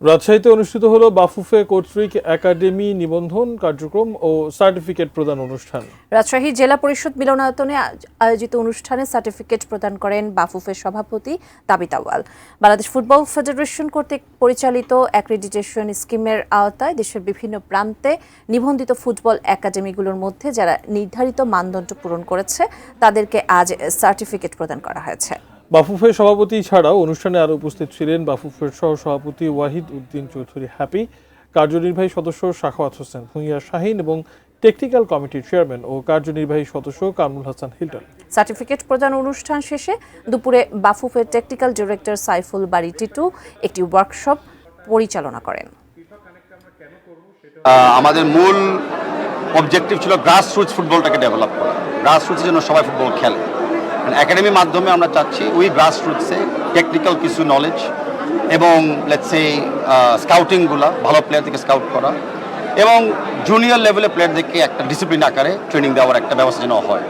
রাজশাহীতে অনুষ্ঠিত হলো বাফুফে কর্তৃক একাডেমি নিবন্ধন কার্যক্রম ও সার্টিফিকেট প্রদান অনুষ্ঠান। রাজশাহী জেলা পরিষদ মিলনায়তনে আয়োজিত অনুষ্ঠানে সার্টিফিকেট প্রদান করেন বাফুফের সভাপতি তাবিত আউয়াল। বাংলাদেশ ফুটবল ফেডারেশন কর্তৃক পরিচালিত অ্যাক্রিডিটেশন স্কিমের আওতায় দেশের বিভিন্ন প্রান্তে নিবন্ধিত ফুটবল একাডেমিগুলোর মধ্যে যারা নির্ধারিত মানদণ্ড পূরণ করেছে তাদেরকে আজ সার্টিফিকেট প্রদান করা হয়েছে। বাফুফের সভাপতি ছাড়াও অনুষ্ঠানে আরও উপস্থিত ছিলেন বাফুফের সহ সভাপতি ওয়াহিদ উদ্দিন চৌধুরী হ্যাপি, কার্যনির্বাহী সদস্য সাখাওয়াত হোসেন ভূঁইয়া শাহিন এবং টেকনিক্যাল কমিটির চেয়ারম্যান ও কার্যনির্বাহী সদস্য কামরুল হাসান হিল্টন। সার্টিফিকেট প্রদান অনুষ্ঠান শেষে দুপুরে বাফুফের টেকনিক্যাল ডিরেক্টর সাইফুল বারী টিটু একটি ওয়ার্কশপ পরিচালনা করেন। আমাদের মূল অবজেক্টিভ ছিল গ্রাসরুটস ফুটবলটাকে ডেভেলপ করা, গ্রাসরুটসের জন্য সবাই ফুটবল খেলে। একাডেমির মাধ্যমে আমরা চাচ্ছি ওই গ্রাসরুটসে টেকনিক্যাল কিছু নলেজ এবং লেটস সে স্কাউটিংগুলা ভালো প্লেয়ার থেকে স্কাউট করা এবং জুনিয়র লেভেলের প্লেয়ারদেরকে একটা ডিসিপ্লিন আকারে ট্রেনিং দেওয়ার একটা ব্যবস্থা যেন হয়।